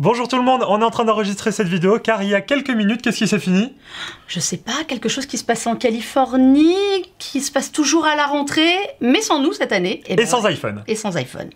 Bonjour tout le monde, on est en train d'enregistrer cette vidéo car il y a quelques minutes, qu'est-ce qui s'est fini? Je sais pas, quelque chose qui se passe en Californie, qui se passe toujours à la rentrée, mais sans nous cette année. Et sans iPhone. Et sans iPhone.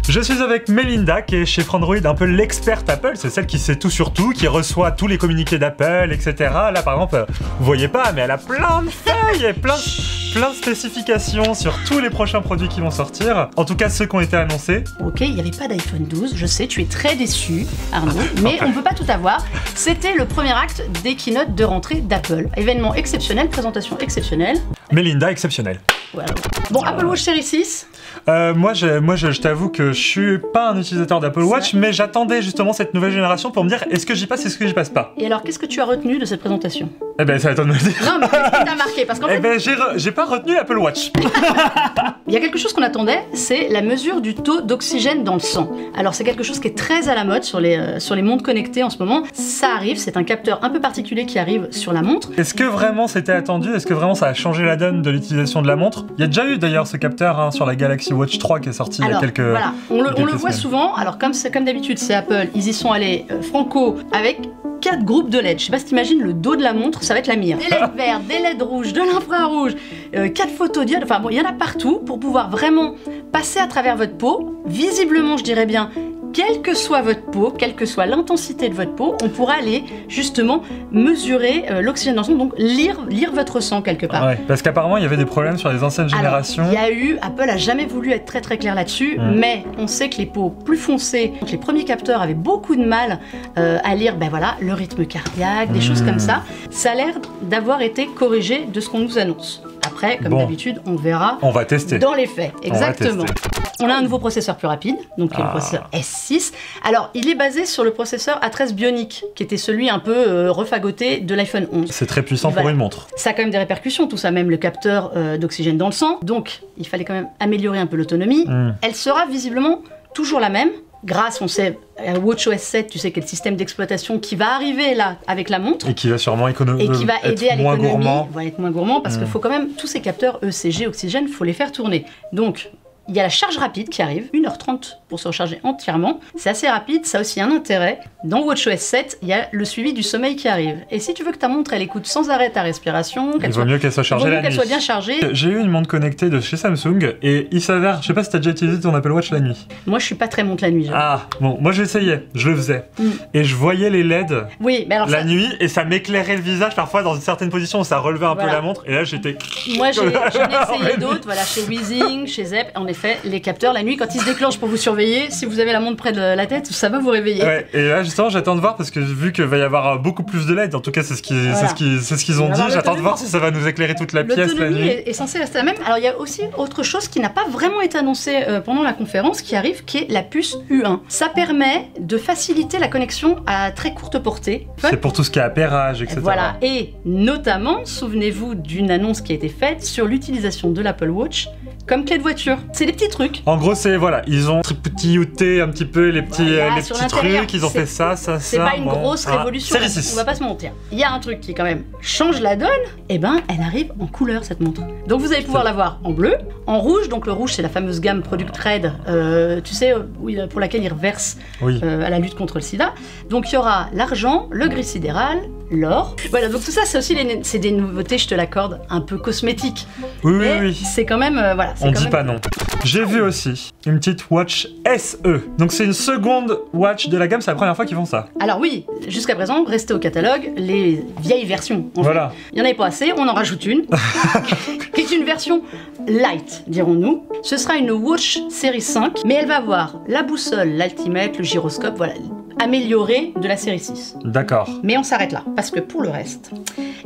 Je suis avec Melinda qui est chez Frandroid, un peu l'experte Apple, c'est celle qui sait tout sur tout, qui reçoit tous les communiqués d'Apple, etc. Là par exemple, vous voyez pas, mais elle a plein de feuilles et plein de spécifications sur tous les prochains produits qui vont sortir. En tout cas ceux qui ont été annoncés. Ok, il n'y avait pas d'iPhone 12, je sais, tu es très déçu, Arnaud, mais on ne peut pas tout avoir. C'était le premier acte des keynotes de rentrée d'Apple. Événement exceptionnel, présentation exceptionnelle. Melinda exceptionnelle. Voilà. Bon, Apple Watch Series 6. Moi, je t'avoue que je suis pas un utilisateur d'Apple Watch, mais j'attendais justement cette nouvelle génération pour me dire est-ce que j'y passe, est-ce que j'y passe pas. Et alors, qu'est-ce que tu as retenu de cette présentation? Eh ben, c'est à toi de me le dire. Non, mais qu'est-ce qui t'a marqué? Parce qu'en fait... Eh ben, j'ai pas retenu l'Apple Watch. Il y a quelque chose qu'on attendait, c'est la mesure du taux d'oxygène dans le sang. Alors, c'est quelque chose qui est très à la mode sur les montres connectées en ce moment. Ça arrive, c'est un capteur un peu particulier qui arrive sur la montre. Est-ce que vraiment c'était attendu? Est-ce que vraiment ça a changé la donne de l'utilisation de la montre? Il y a déjà eu d'ailleurs ce capteur sur la Galaxy Watch 3 qui est sorti il y a quelques voilà, on le voit souvent. Alors comme d'habitude c'est Apple, ils y sont allés franco avec 4 groupes de LED. Je sais pas si t'imagines le dos de la montre, ça va être la mire. Des LED verts, des LED rouges, de l'infrarouge, 4 photodiodes, enfin bon, il y en a partout pour pouvoir vraiment passer à travers votre peau. Visiblement, je dirais bien, quelle que soit votre peau, quelle que soit l'intensité de votre peau, on pourra aller justement mesurer l'oxygène dans le sang, donc lire votre sang quelque part. Ouais, parce qu'apparemment il y avait des problèmes sur les anciennes générations. Apple a jamais voulu être très clair là-dessus, mais on sait que les peaux plus foncées, donc les premiers capteurs avaient beaucoup de mal à lire, ben voilà, le rythme cardiaque, des choses comme ça. Ça a l'air d'avoir été corrigé de ce qu'on nous annonce. Après, comme d'habitude, on verra. On va tester. Dans les faits, exactement. On a un nouveau processeur plus rapide, donc le processeur S6. Alors, il est basé sur le processeur A13 Bionic, qui était celui un peu refagoté de l'iPhone 11. C'est très puissant pour une montre. Ça a quand même des répercussions, tout ça, même le capteur d'oxygène dans le sang. Donc, il fallait quand même améliorer un peu l'autonomie. Elle sera visiblement toujours la même. Grâce, on sait, à WatchOS 7, tu sais quel système d'exploitation qui va arriver là avec la montre. Et qui va sûrement aider à l'économie. Va être moins gourmand parce qu'il faut quand même, tous ces capteurs ECG, oxygène, il faut les faire tourner. Donc, il y a la charge rapide qui arrive, 1h30 pour se recharger entièrement. C'est assez rapide, ça a aussi un intérêt. Dans WatchOS 7, il y a le suivi du sommeil qui arrive. Et si tu veux que ta montre, elle écoute sans arrêt ta respiration, il vaut mieux qu'elle soit chargée la nuit. Qu'elle soit bien chargée. J'ai eu une montre connectée de chez Samsung et il s'avère, je sais pas si t'as déjà utilisé ton Apple Watch la nuit. Moi, je suis pas très montre la nuit. Ah, bon, moi j'essayais, je le faisais. Et je voyais les LED mais alors la nuit et ça m'éclairait le visage parfois dans une certaine position où ça relevait un peu la montre. Et là, j'étais... Moi, j'en ai essayé d'autres, voilà, chez Weezing, chez Zepp. En effet, les capteurs, la nuit, quand ils se déclenchent pour vous surveiller, si vous avez la montre près de la tête, ça va vous réveiller. Ouais, et là, justement, j'attends de voir parce que vu qu'il va y avoir beaucoup plus de LED, en tout cas, c'est ce qu'ils ont dit. J'attends de voir si ça va nous éclairer toute la pièce la nuit. L'autonomie est censée rester la même. Alors, il y a aussi autre chose qui n'a pas vraiment été annoncée pendant la conférence qui arrive, qui est la puce U1. Ça permet de faciliter la connexion à très courte portée. C'est pour tout ce qui est appairage, etc. Voilà, et notamment, souvenez-vous d'une annonce qui a été faite sur l'utilisation de l'Apple Watch comme clé de voiture. C'est des petits trucs. En gros, c'est voilà, ils ont tripotillé un petit peu les petits trucs, ils ont fait ça. C'est pas une grosse révolution, on va pas se mentir. Il y a un truc qui quand même change la donne, et ben elle arrive en couleur cette montre. Donc vous allez pouvoir la voir en bleu, en rouge, donc le rouge c'est la fameuse gamme Product Red, tu sais, pour laquelle ils reversent à la lutte contre le sida. Donc il y aura l'argent, le gris sidéral, l'or. Voilà, donc tout ça c'est aussi c'est des nouveautés, je te l'accorde, un peu cosmétiques. Oui. C'est quand même, voilà. On dit pas non. J'ai vu aussi une petite Watch SE. Donc c'est une seconde watch de la gamme, c'est la première fois qu'ils font ça. Alors oui, jusqu'à présent, restez au catalogue, les vieilles versions. Voilà. Il n'y en avait pas assez, on en rajoute une, qui est une version light, dirons-nous. Ce sera une Watch Série 5, mais elle va avoir la boussole, l'altimètre, le gyroscope, voilà, amélioré de la série 6. D'accord. Mais on s'arrête là, parce que pour le reste,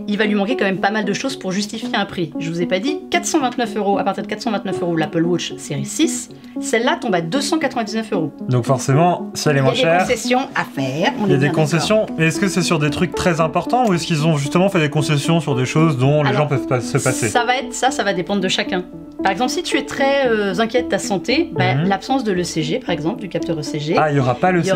il va lui manquer quand même pas mal de choses pour justifier un prix. Je vous ai pas dit, 429 €, à partir de 429 € l'Apple Watch série 6, celle-là tombe à 299 €. Donc forcément, si elle est moins chère... Il y a des concessions à faire. Il y a des concessions, mais est-ce que c'est sur des trucs très importants ou est-ce qu'ils ont justement fait des concessions sur des choses dont les gens peuvent pas se passer? Ça va dépendre de chacun. Par exemple, si tu es très inquiet de ta santé, l'absence de l'ECG, par exemple, du capteur ECG. Ah, il n'y aura pas l'ECG.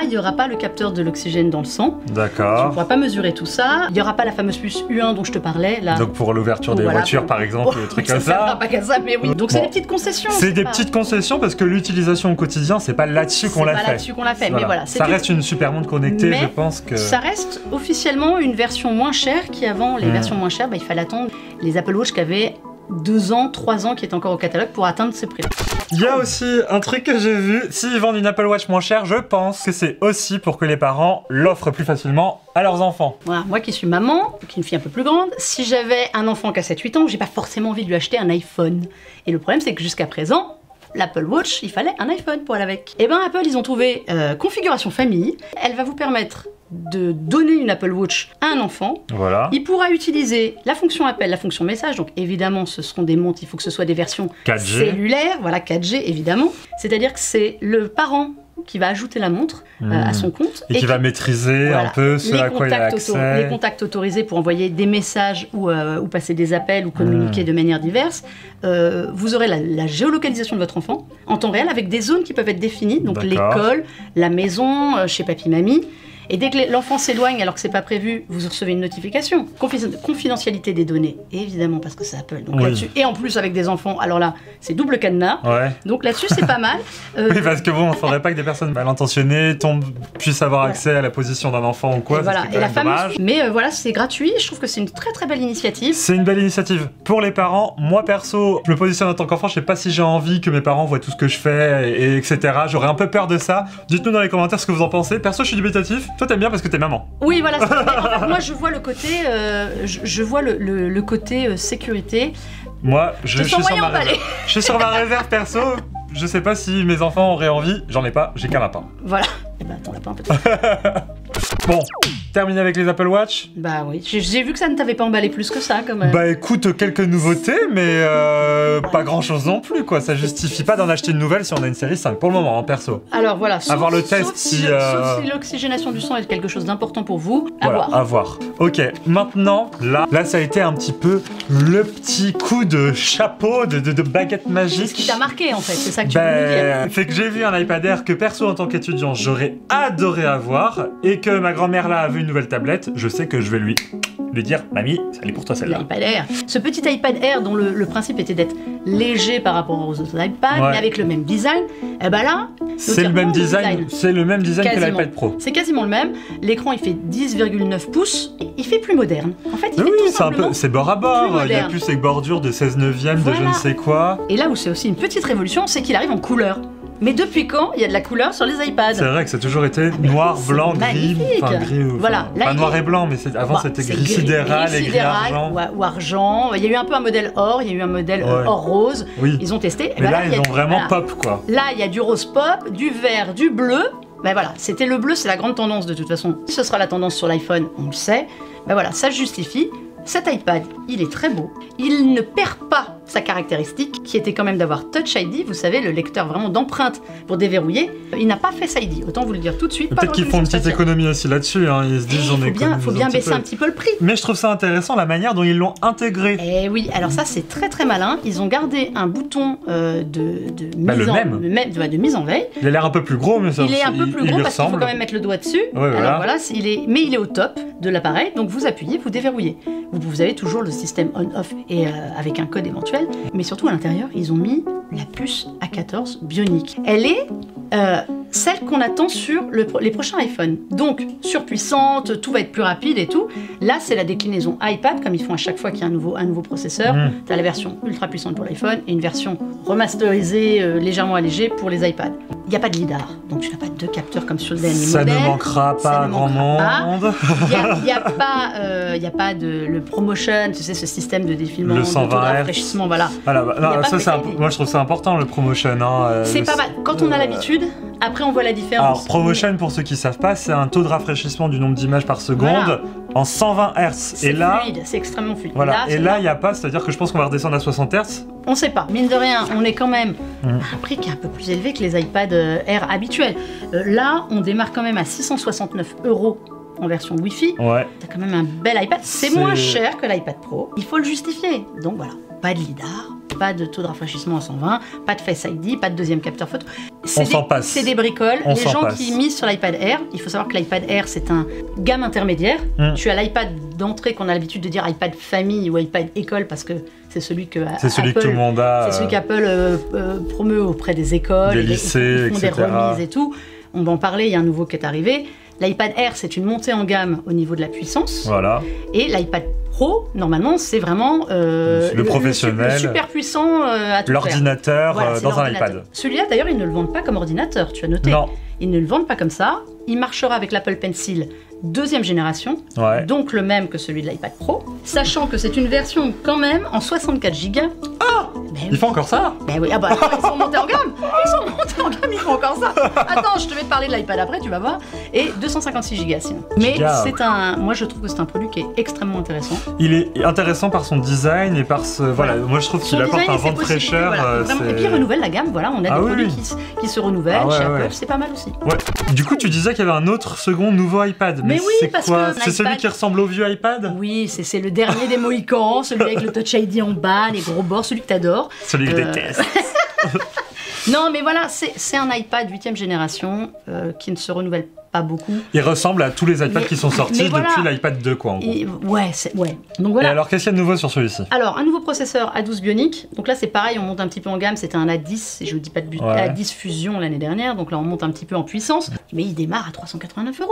Il n'y aura pas le capteur de l'oxygène dans le sang. D'accord. Tu ne pourras pas mesurer tout ça. Il n'y aura pas la fameuse puce U1 dont je te parlais. Là. Donc pour l'ouverture des voitures, par exemple, des trucs comme ça. Ça ne pas qu'à ça, mais oui. Donc c'est des petites concessions. C'est des petites concessions. question parce que l'utilisation au quotidien, c'est pas là-dessus qu'on l'a fait. C'est pas là-dessus qu'on l'a fait, mais voilà. Ça reste une super montre connectée, mais je pense que... ça reste officiellement une version moins chère qui avant, les versions moins chères, il fallait attendre les Apple Watch qui avaient 2 ans, 3 ans qui étaient encore au catalogue pour atteindre ces prix-là. Il y a aussi un truc que j'ai vu, s'ils vendent une Apple Watch moins chère, je pense que c'est aussi pour que les parents l'offrent plus facilement à leurs enfants. Voilà, moi qui suis maman, qui est une fille un peu plus grande, si j'avais un enfant qui a 7-8 ans, j'ai pas forcément envie de lui acheter un iPhone. Et le problème c'est que jusqu'à présent, l'Apple Watch, il fallait un iPhone pour aller avec. Et ben Apple, ils ont trouvé configuration famille. Elle va vous permettre de donner une Apple Watch à un enfant. Voilà. Il pourra utiliser la fonction appel, la fonction message. Donc évidemment, ce seront des montres, il faut que ce soit des versions 4G. Cellulaires, voilà 4G évidemment. C'est-à-dire que c'est le parent qui va ajouter la montre à son compte. Et qui va maîtriser un peu ce à quoi il a accès. Les contacts autorisés pour envoyer des messages ou passer des appels ou communiquer de manière diverse. Vous aurez la géolocalisation de votre enfant en temps réel avec des zones qui peuvent être définies. Donc l'école, la maison, chez papy-mamie. Et dès que l'enfant s'éloigne alors que c'est pas prévu, vous recevez une notification. Confidentialité des données, évidemment, parce que c'est Apple. Donc là-dessus, et en plus avec des enfants, alors là, c'est double cadenas. Ouais. Donc là-dessus, c'est pas mal. Oui, parce que bon, il faudrait pas que des personnes mal intentionnées puissent avoir accès à la position d'un enfant ou quoi. Et voilà, et la fameuse. Dommage. Mais voilà, c'est gratuit. Je trouve que c'est une très très belle initiative. C'est une belle initiative pour les parents. Moi perso, je me positionne en tant qu'enfant. Je sais pas si j'ai envie que mes parents voient tout ce que je fais, et etc. J'aurais un peu peur de ça. Dites-nous dans les commentaires ce que vous en pensez. Perso, je suis dubitatif. Toi, t'aimes bien parce que t'es maman. Oui, voilà. En fait, moi, je vois le côté, je vois le côté sécurité. Moi, je suis sur ma réserve perso. Je sais pas si mes enfants auraient envie. J'en ai pas. J'ai qu'un lapin. Voilà. Eh ben, ton lapin peut-être. Bon, terminé avec les Apple Watch. Bah oui, j'ai vu que ça ne t'avait pas emballé plus que ça quand même. Bah écoute, quelques nouveautés, mais pas grand chose non plus quoi. Ça justifie pas d'en acheter une nouvelle si on a une série 5 pour le moment, en perso. Alors voilà, avoir le test sauf si l'oxygénation du sang est quelque chose d'important pour vous, à voir. Ok, maintenant, là ça a été un petit peu le petit coup de chapeau, de baguette magique. C'est ce qui t'a marqué en fait, c'est ça que tu veux nous dire. Fait que j'ai vu un iPad Air que perso en tant qu'étudiant j'aurais adoré avoir, et que ma grand-mère là a vu une nouvelle tablette, je sais que je vais lui dire mamie, ça elle est pour toi celle-là. L'iPad Air. Ce petit iPad Air dont le principe était d'être léger par rapport aux autres iPads, mais avec le même design, et ben là, c'est le même design, que l'iPad Pro. C'est quasiment le même. L'écran il fait 10,9 pouces, il fait plus moderne. En fait, il fait tout simplement c'est bord à bord, il y a plus ces bordures de 16/9 de je ne sais quoi. Et là où c'est aussi une petite révolution, c'est qu'il arrive en couleur. Mais depuis quand il y a de la couleur sur les iPads? C'est vrai que ça a toujours été noir, blanc, gris, voilà. Pas noir et blanc, mais avant c'était gris sidéral et gris argent. Ou argent. Il y a eu un peu un modèle or, il y a eu un modèle or rose. Oui. Ils ont testé. Mais là, ils ont vraiment pop quoi. Là, il y a du rose pop, du vert, du bleu. Ben voilà, c'était le bleu, c'est la grande tendance de toute façon. Ce sera la tendance sur l'iPhone, on le sait. Ben voilà, ça justifie. Cet iPad, il est très beau. Il ne perd pas sa caractéristique, qui était quand même d'avoir Touch ID, vous savez, le lecteur vraiment d'empreintes pour déverrouiller. Il n'a pas Face ID, autant vous le dire tout de suite. Peut-être qu'ils font une petite économie aussi là-dessus, hein. Ils se disent il faut bien baisser un petit peu le prix. Mais je trouve ça intéressant la manière dont ils l'ont intégré. Eh oui, alors ça c'est très très malin. Ils ont gardé un bouton de mise en veille. Il a l'air un peu plus gros, mais ça. Il est un peu plus gros parce qu'il faut quand même mettre le doigt dessus. Ouais, alors voilà, mais il est au top de l'appareil, donc vous appuyez, vous déverrouillez. Vous avez toujours le système on-off et avec un code éventuel, mais surtout à l'intérieur, ils ont mis la puce A14 Bionic. Elle est celle qu'on attend sur les prochains iPhones. Donc, surpuissante, tout va être plus rapide et tout. Là, c'est la déclinaison iPad, comme ils font à chaque fois qu'il y a un nouveau processeur. Tu as la version ultra puissante pour l'iPhone et une version remasterisée, légèrement allégée pour les iPads. Il n'y a pas de lidar, donc tu n'as pas de capteur comme sur le dernier modèle. Ça ne manquera pas à grand monde. Il n'y a pas le ProMotion, tu sais, ce système de défilement, le 120 de rafraîchissement, voilà. Moi, je trouve ça important, le ProMotion. C'est pas mal. Quand on a l'habitude, après on voit la différence. Alors, ProMotion, pour ceux qui ne savent pas, c'est un taux de rafraîchissement du nombre d'images par seconde en 100 Hz. Et là, fluide, c'est extrêmement fluide. Voilà. Et là, il n'y a pas, c'est-à-dire que je pense qu'on va redescendre à 60 Hz. On sait pas. Mine de rien, on est quand même à un prix qui est un peu plus élevé que les iPad Air habituels. Là, on démarre quand même à 669 € en version Wi-Fi. Ouais. T'as quand même un bel iPad. C'est moins cher que l'iPad Pro. Il faut le justifier. Donc voilà, pas de lidar. pas de taux de rafraîchissement à 120, pas de Face ID, pas de deuxième capteur photo. On s'en passe. C'est des bricoles. On Les s'en gens passe. qui misent sur l'iPad Air, il faut savoir que l'iPad Air, c'est un gamme intermédiaire. Tu as l'iPad d'entrée qu'on a l'habitude de dire iPad famille ou iPad école parce que c'est celui que que tout le monde a. C'est celui qu'Apple promeut auprès des écoles, des lycées, ils font etc. des remises et tout. On va en parler, il y a un nouveau qui est arrivé. L'iPad Air, c'est une montée en gamme au niveau de la puissance. Voilà. Et l'iPad Pro, normalement, c'est vraiment le professionnel, le super puissant à tout faire. L'ordinateur Voilà, dans un l'ordinateur. iPad. Celui-là, d'ailleurs, ils ne le vendent pas comme ordinateur, tu as noté. Non. Ils ne le vendent pas comme ça. Il marchera avec l'Apple Pencil deuxième génération, Ouais. donc le même que celui de l'iPad Pro, sachant que c'est une version quand même en 64 Go. Ah, il faut encore ça? Ben oui, ah bah attends, ils sont montés en gamme. Ils sont montés en gamme, ils font encore ça. Attends, je te vais te parler de l'iPad après, tu vas voir. Et 256 Go sinon. Mais Giga. c'est un, moi je trouve que c'est un produit qui est extrêmement intéressant. Il est intéressant par son design et par ce... Voilà, moi je trouve qu'il Son apporte design un et ses vent de possibilités, fraîcheur. voilà. Vraiment. Et puis il renouvelle la gamme, voilà, on a Ah des oui, produits oui. qui se renouvellent Ah ouais, chez Apple, ouais. c'est pas mal aussi. Ouais. Du coup, tu disais qu'il y avait un autre second nouveau iPad. Mais oui, c'est parce quoi? que C'est celui l'iPad- qui ressemble au vieux iPad? Oui, c'est le dernier des Mohicans, celui avec le Touch ID en bas, les gros bords, celui que t'adores. Celui que je déteste. Non, mais voilà, c'est un iPad 8ème génération qui ne se renouvelle pas beaucoup. Il ressemble à tous les iPads Mais- qui sont sortis mais voilà. depuis l'iPad 2, quoi, en gros. Et, ouais. Donc Et voilà. alors, qu'est-ce qu'il y a de nouveau sur celui-ci? Alors, un nouveau processeur A12 Bionic. Donc là, c'est pareil, on monte un petit peu en gamme. C'était un A10, si je ne dis pas de but, Ouais. A10 Fusion l'année dernière. Donc là, on monte un petit peu en puissance. Mais il démarre à 389 €.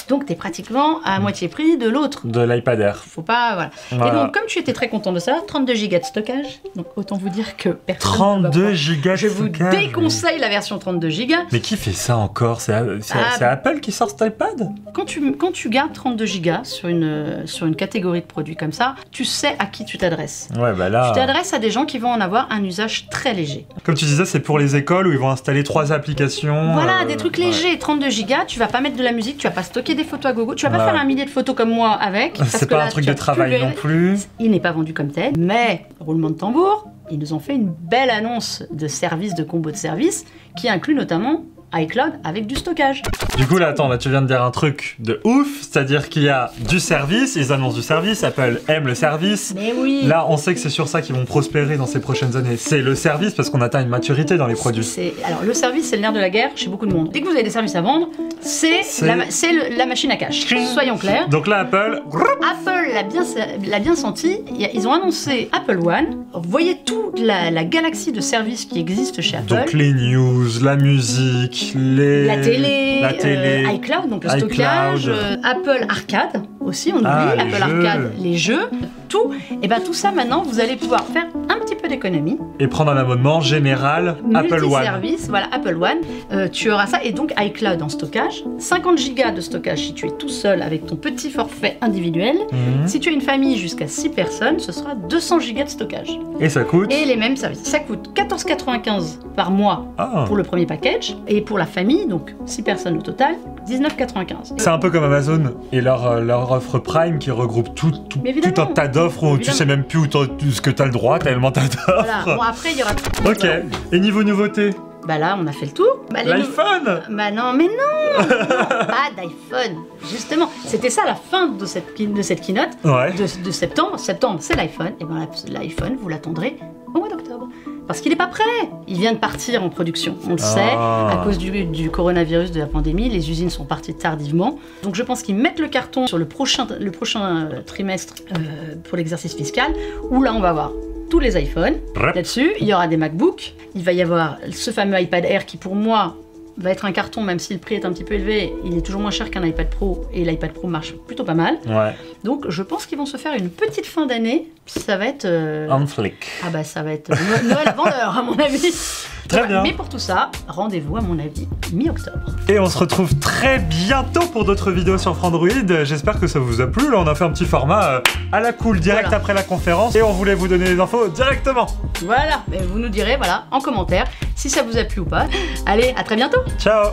Donc, t'es pratiquement à moitié prix de l'autre. De l'iPad Air. Faut pas, voilà. Voilà. Et donc, comme tu étais très content de ça, 32 Go de stockage. Donc, autant vous dire que personne ne va 32 prendre. gigas de Je vous stockage. déconseille la version 32 Go. Mais qui fait ça encore? C'est Ah, Apple qui sort cet iPad? Quand tu gardes 32 Go sur une catégorie de produits comme ça, tu sais à qui tu t'adresses. Ouais, bah là... Tu t'adresses à des gens qui vont en avoir un usage très léger. Comme tu disais, c'est pour les écoles où ils vont installer 3 applications. Voilà, des trucs ouais. légers, 32 Go, tu vas pas mettre de la musique, tu vas pas stocker des photos à gogo, tu vas pas Ouais. faire un millier de photos comme moi avec. parce C'est que pas là, un truc tu de vas travail pulvérer. non plus. Il n'est pas vendu comme tel, mais roulement de tambour, ils nous ont fait une belle annonce de service, de combo de services, qui inclut notamment iCloud avec du stockage. Du coup, là, attends, là, tu viens de dire un truc de ouf, c'est-à-dire qu'il y a du service, ils annoncent du service, Apple aime le service. Mais oui. Là, on sait que c'est sur ça qu'ils vont prospérer dans ces prochaines années. C'est le service parce qu'on atteint une maturité dans les produits. Alors le service, c'est le nerf de la guerre chez beaucoup de monde. Dès que vous avez des services à vendre, c'est la machine à cash. Soyons clairs. Donc là, Apple, Apple l'a bien senti. Ils ont annoncé Apple One. Vous voyez toute la galaxie de services qui existent chez Apple. donc les news, la musique, La télé, télé, iCloud, donc le iCloud. stockage, Apple Arcade aussi, on oublie, les Apple jeux. Arcade, les jeux, tout. Et bien tout ça maintenant, vous allez pouvoir faire un petit peu d'économie. et prendre un abonnement général Apple One. Multiservice, voilà, Apple One. Tu auras ça et donc iCloud en stockage. 50 Go de stockage si tu es tout seul avec ton petit forfait individuel. Mhm. Si tu as une famille jusqu'à 6 personnes, ce sera 200 Go de stockage. Et ça coûte Et les mêmes services. Ça coûte 14,95 par mois Ah. pour le premier package. Et pour la famille, donc 6 personnes au total, 19,95. C'est un peu comme Amazon et leur offre Prime qui regroupe tout Mais évidemment. un tas d'offres où tu Évidemment. sais même plus ce que t'as le droit, tellement t'as d'offres. Voilà. Bon, après, il y aura... Ok, Voilà. et niveau nouveauté, Bah là, on a fait le tour. Bah, les l'iPhone. Bah non, mais non, pas d'iPhone. Justement, c'était ça la fin de cette keynote Ouais. de septembre. Septembre, c'est l'iPhone. Et bien l'iPhone, vous l'attendrez au mois d'octobre. Parce qu'il n'est pas prêt. Il vient de partir en production. On le sait, à cause du coronavirus, de la pandémie, les usines sont parties tardivement. Donc je pense qu'ils mettent le carton sur le prochain trimestre pour l'exercice fiscal, où là on va voir tous les iPhones. Là-dessus, il y aura des MacBooks. Il va y avoir ce fameux iPad Air qui, pour moi, va être un carton, même si le prix est un petit peu élevé. Il est toujours moins cher qu'un iPad Pro et l'iPad Pro marche plutôt pas mal. Ouais. Donc, je pense qu'ils vont se faire une petite fin d'année. Ça va être. Un flic. Ah bah, ça va être Noël vendeur, à mon avis. Très bien. Mais pour tout ça, rendez-vous, à mon avis, mi-octobre. Et on se retrouve très bientôt pour d'autres vidéos sur Frandroid. J'espère que ça vous a plu. Là, on a fait un petit format à la cool, direct Voilà. après la conférence. Et on voulait vous donner les infos directement. Voilà, mais vous nous direz, voilà, en commentaire, si ça vous a plu ou pas. Allez, à très bientôt. Ciao.